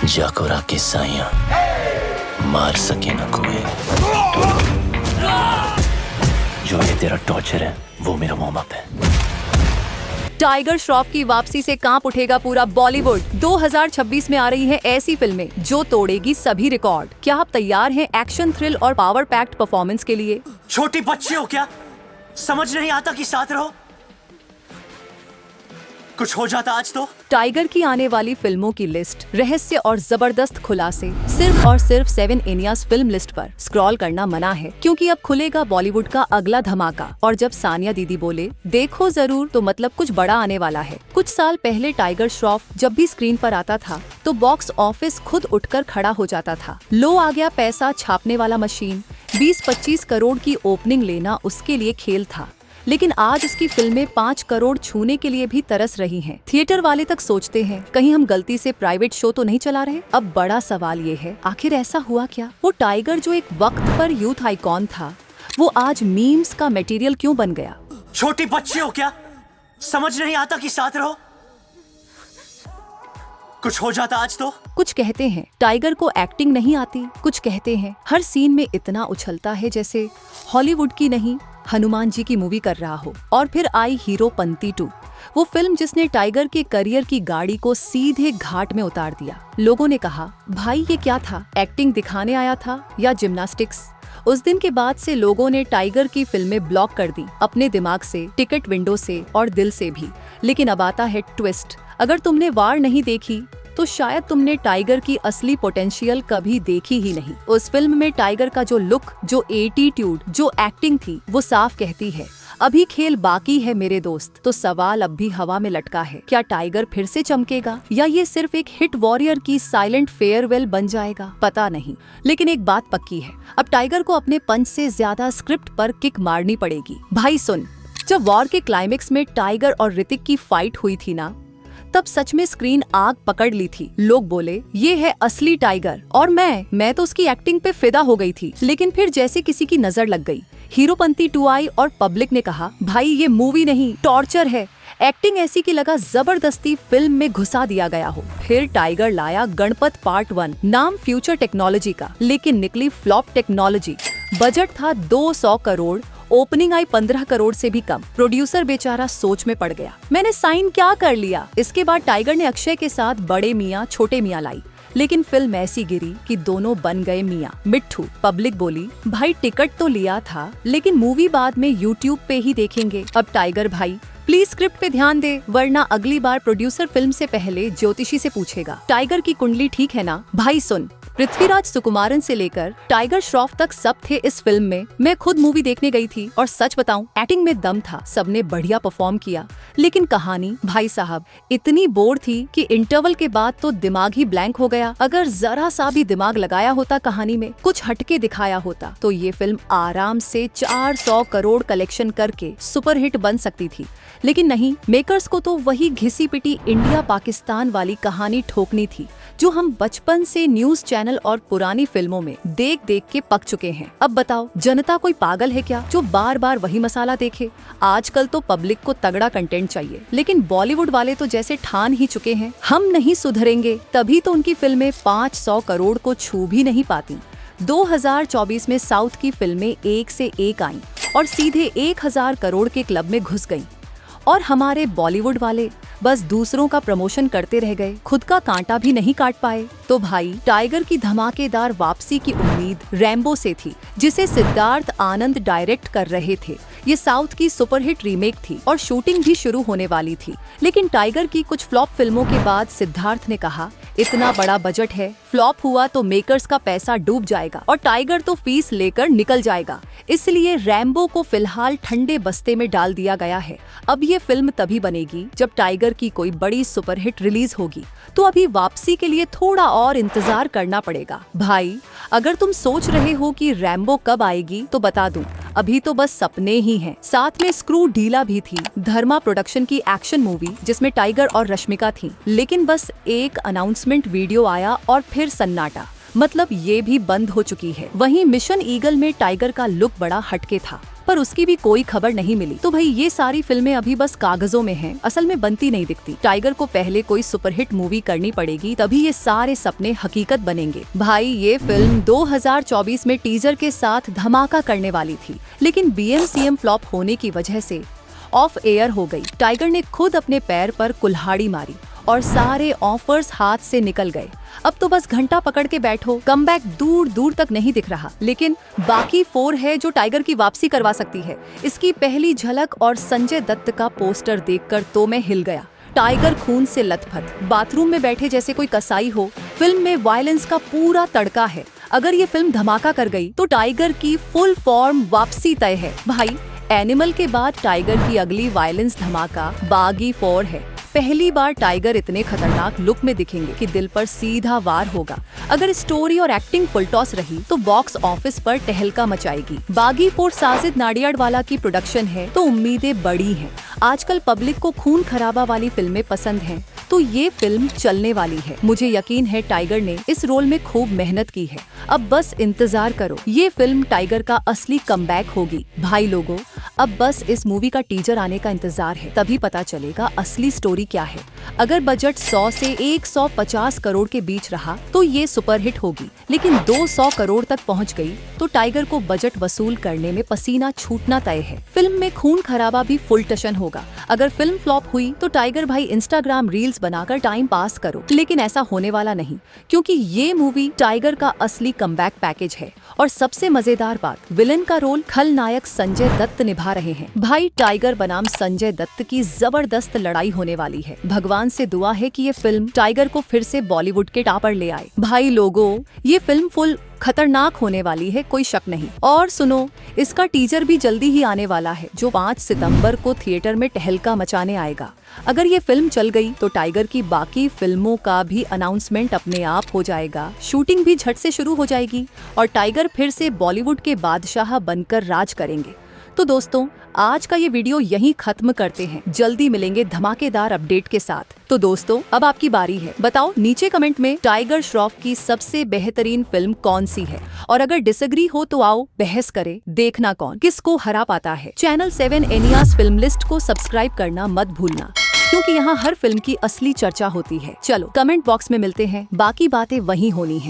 जाकोरा के साइया मार सके ना कोई। जो ये तेरा टॉर्चर है वो मेरा वार्म अप है। टाइगर श्रॉफ की वापसी से कांप उठेगा पूरा बॉलीवुड। 2026 में आ रही हैं ऐसी फिल्में जो तोड़ेगी सभी रिकॉर्ड। क्या आप तैयार हैं एक्शन, थ्रिल और पावर पैक्ड परफॉर्मेंस के लिए? छोटी बच्ची हो क्या? समझ नहीं आता कि साथ रहो। कुछ हो जाता आज तो। टाइगर की आने वाली फिल्मों की लिस्ट, रहस्य और जबरदस्त खुलासे सिर्फ और सिर्फ 7 इंडियाज फिल्म लिस्ट पर स्क्रॉल करना मना है, क्योंकि अब खुलेगा बॉलीवुड का अगला धमाका। और जब सानिया दीदी बोले देखो जरूर, तो मतलब कुछ बड़ा आने वाला है। कुछ साल पहले टाइगर श्रॉफ जब भी स्क्रीन पर आता था तो बॉक्स ऑफिस खुद उठकर खड़ा हो जाता था। लो आ गया पैसा छापने वाला मशीन। 20-25 करोड़ की ओपनिंग लेना उसके लिए खेल था, लेकिन आज उसकी फिल्में 5 करोड़ छूने के लिए भी तरस रही हैं। थिएटर वाले तक सोचते हैं कहीं हम गलती से प्राइवेट शो तो नहीं चला रहे। अब बड़ा सवाल ये है, आखिर ऐसा हुआ क्या? वो टाइगर जो एक वक्त पर यूथ आइकॉन था, वो आज मीम्स का मटेरियल क्यों बन गया? छोटी बच्ची हो क्या? समझ नहीं आता कि साथ रहो। कुछ हो जाता आज तो। कुछ कहते हैं टाइगर को एक्टिंग नहीं आती, कुछ कहते हैं हर सीन में इतना उछलता है जैसे हॉलीवुड की नहीं हनुमान जी की मूवी कर रहा हो। और फिर आई हीरोपंती 2, वो फिल्म जिसने टाइगर के करियर की गाड़ी को सीधे घाट में उतार दिया। लोगों ने कहा भाई ये क्या था, एक्टिंग दिखाने आया था या जिम्नास्टिक्स? उस दिन के बाद से लोगों ने टाइगर की फिल्में ब्लॉक कर दी, अपने दिमाग से, टिकट विंडो से और दिल से भी। लेकिन अब आता है ट्विस्ट। अगर तुमने वार नहीं देखी तो शायद तुमने टाइगर की असली पोटेंशियल कभी देखी ही नहीं। उस फिल्म में टाइगर का जो लुक, जो एटीट्यूड, जो एक्टिंग थी, वो साफ कहती है अभी खेल बाकी है मेरे दोस्त। तो सवाल अब भी हवा में लटका है, क्या टाइगर फिर से चमकेगा या ये सिर्फ एक हिट वॉरियर की साइलेंट फेयरवेल बन जाएगा? पता नहीं, लेकिन एक बात पक्की है, अब टाइगर को अपने पंच से ज्यादा स्क्रिप्ट पर किक मारनी पड़ेगी। भाई सुन, जब वॉर के क्लाइमेक्स में टाइगर और ऋतिक की फाइट हुई थी ना, तब सच में स्क्रीन आग पकड़ ली थी। लोग बोले ये है असली टाइगर, और मैं तो उसकी एक्टिंग पे फिदा हो गई थी। लेकिन फिर जैसे किसी की नजर लग गई, हीरोपंती 2 आई और पब्लिक ने कहा भाई ये मूवी नहीं टॉर्चर है। एक्टिंग ऐसी की लगा जबरदस्ती फिल्म में घुसा दिया गया हो। फिर टाइगर लाया गणपत पार्ट 1, नाम फ्यूचर टेक्नोलॉजी का, लेकिन निकली फ्लॉप टेक्नोलॉजी। बजट था 200 करोड़, ओपनिंग आई 15 करोड़ से भी कम। प्रोड्यूसर बेचारा सोच में पड़ गया, मैंने साइन क्या कर लिया। इसके बाद टाइगर ने अक्षय के साथ बड़े मियाँ छोटे मियाँ लाई, लेकिन फिल्म ऐसी गिरी कि दोनों बन गए मियाँ मिट्ठू। पब्लिक बोली भाई टिकट तो लिया था, लेकिन मूवी बाद में यूट्यूब पे ही देखेंगे। अब टाइगर भाई प्लीज स्क्रिप्ट पे ध्यान दे, वरना अगली बार प्रोड्यूसर फिल्म से पहले ज्योतिषी से पूछेगा टाइगर की कुंडली ठीक है ना। भाई सुन, पृथ्वीराज सुकुमारन से लेकर टाइगर श्रॉफ तक सब थे इस फिल्म में। मैं खुद मूवी देखने गई थी और सच बताऊं एक्टिंग में दम था, सबने बढ़िया परफॉर्म किया। लेकिन कहानी भाई साहब इतनी बोर थी कि इंटरवल के बाद तो दिमाग ही ब्लैंक हो गया। अगर जरा सा भी दिमाग लगाया होता कहानी में, कुछ हटके दिखाया होता, तो ये फिल्म आराम से 400 करोड़ कलेक्शन करके सुपरहिट बन सकती थी। लेकिन नहीं, मेकर्स को तो वही घिसी पिटी इंडिया पाकिस्तान वाली कहानी ठोकनी थी जो हम बचपन से न्यूज चैनल और पुरानी फिल्मों में देख देख के पक चुके हैं। अब बताओ जनता कोई पागल है क्या जो बार बार वही मसाला देखे? आजकल तो पब्लिक को तगड़ा कंटेंट चाहिए, लेकिन बॉलीवुड वाले तो जैसे ठान ही चुके हैं हम नहीं सुधरेंगे, तभी तो उनकी फिल्में 500 करोड़ को छू भी नहीं पाती। 2024 में साउथ की फिल्में एक से एक आईं और सीधे 1000 करोड़ के क्लब में घुस गईं। और हमारे बॉलीवुड वाले बस दूसरों का प्रमोशन करते रह गए, खुद का कांटा भी नहीं काट पाए। तो भाई टाइगर की धमाकेदार वापसी की उम्मीद रैम्बो से थी, जिसे सिद्धार्थ आनंद डायरेक्ट कर रहे थे। ये साउथ की सुपरहिट रीमेक थी और शूटिंग भी शुरू होने वाली थी। लेकिन टाइगर की कुछ फ्लॉप फिल्मों के बाद सिद्धार्थ ने कहा इतना बड़ा बजट है, फ्लॉप हुआ तो मेकर्स का पैसा डूब जाएगा और टाइगर तो फीस लेकर निकल जाएगा। इसलिए रैम्बो को फिलहाल ठंडे बस्ते में डाल दिया गया है। अब ये फिल्म तभी बनेगी जब टाइगर की कोई बड़ी सुपरहिट रिलीज होगी, तो अभी वापसी के लिए थोड़ा और इंतजार करना पड़ेगा। भाई अगर तुम सोच रहे हो कि रैम्बो कब आएगी तो बता दूं, अभी तो बस सपने ही हैं। साथ में स्क्रू ढीला भी थी, धर्मा प्रोडक्शन की एक्शन मूवी जिसमें टाइगर और रश्मिका थी, लेकिन बस एक अनाउंसमेंट वीडियो आया और फिर सन्नाटा, मतलब ये भी बंद हो चुकी है। वहीं मिशन ईगल में टाइगर का लुक बड़ा हटके था, पर उसकी भी कोई खबर नहीं मिली। तो भाई ये सारी फिल्में अभी बस कागजों में हैं, असल में बनती नहीं दिखती। टाइगर को पहले कोई सुपरहिट मूवी करनी पड़ेगी, तभी ये सारे सपने हकीकत बनेंगे। भाई ये फिल्म 2024 में टीजर के साथ धमाका करने वाली थी, लेकिन BMCM फ्लॉप होने की वजह से ऑफ एयर हो गई। टाइगर ने खुद अपने पैर पर कुल्हाड़ी मारी और सारे ऑफर्स हाथ से निकल गए। अब तो बस घंटा पकड़ के बैठो, कमबैक दूर दूर तक नहीं दिख रहा। लेकिन बाकी 4 है जो टाइगर की वापसी करवा सकती है। इसकी पहली झलक और संजय दत्त का पोस्टर देखकर तो मैं हिल गया। टाइगर खून से लथपथ, बाथरूम में बैठे जैसे कोई कसाई हो। फिल्म में वायलेंस का पूरा तड़का है। अगर ये फिल्म धमाका कर गई तो टाइगर की फुल फॉर्म वापसी तय है। भाई एनिमल के बाद टाइगर की अगली वायलेंस धमाका बागी 4 है। पहली बार टाइगर इतने खतरनाक लुक में दिखेंगे कि दिल पर सीधा वार होगा। अगर स्टोरी और एक्टिंग फुल टॉस रही तो बॉक्स ऑफिस पर टहलका मचाएगी। बागी 4 साजिद नाडियाडवाला की प्रोडक्शन है तो उम्मीदें बड़ी हैं। आजकल पब्लिक को खून खराबा वाली फिल्में पसंद हैं, तो ये फिल्म चलने वाली है। मुझे यकीन है टाइगर ने इस रोल में खूब मेहनत की है। अब बस इंतजार करो, ये फिल्म टाइगर का असली कमबैक होगी। भाई लोगों, अब बस इस मूवी का टीजर आने का इंतजार है, तभी पता चलेगा असली स्टोरी क्या है। अगर बजट 100 से 150 करोड़ के बीच रहा तो ये सुपरहिट होगी, लेकिन 200 करोड़ तक पहुंच गई तो टाइगर को बजट वसूल करने में पसीना छूटना तय है। फिल्म में खून खराबा भी फुल टशन होगा। अगर फिल्म फ्लॉप हुई तो टाइगर भाई इंस्टाग्राम रील्स बनाकर टाइम पास करो, लेकिन ऐसा होने वाला नहीं, क्योंकि ये मूवी टाइगर का असली कमबैक पैकेज है। और सबसे मजेदार बात, विलन का रोल खलनायक संजय दत्त निभा रहे हैं। भाई टाइगर बनाम संजय दत्त की जबरदस्त लड़ाई होने वाली है। भगवान से दुआ है कि ये फिल्म टाइगर को फिर से बॉलीवुड के टॉप पर ले आए। भाई लोगों, ये फिल्म फुल खतरनाक होने वाली है, कोई शक नहीं। और सुनो, इसका टीजर भी जल्दी ही आने वाला है, जो 5 सितंबर को थिएटर में टहलका मचाने आएगा। अगर ये फिल्म चल गई तो टाइगर की बाकी फिल्मों का भी अनाउंसमेंट अपने आप हो जाएगा। शूटिंग भी झट से शुरू हो जाएगी और टाइगर फिर से बॉलीवुड के बादशाह बनकर राज करेंगे। तो दोस्तों, आज का ये वीडियो यहीं खत्म करते हैं। जल्दी मिलेंगे धमाकेदार अपडेट के साथ। तो दोस्तों, अब आपकी बारी है। बताओ नीचे कमेंट में टाइगर श्रॉफ की सबसे बेहतरीन फिल्म कौन सी है, और अगर डिसएग्री हो तो आओ बहस करें, देखना कौन किसको हरा पाता है। चैनल 7 एनियास फिल्म लिस्ट को सब्सक्राइब करना मत भूलना, क्योंकि यहाँ हर फिल्म की असली चर्चा होती है। चलो कमेंट बॉक्स में मिलते हैं, बाकी बातें वहीं होनी है।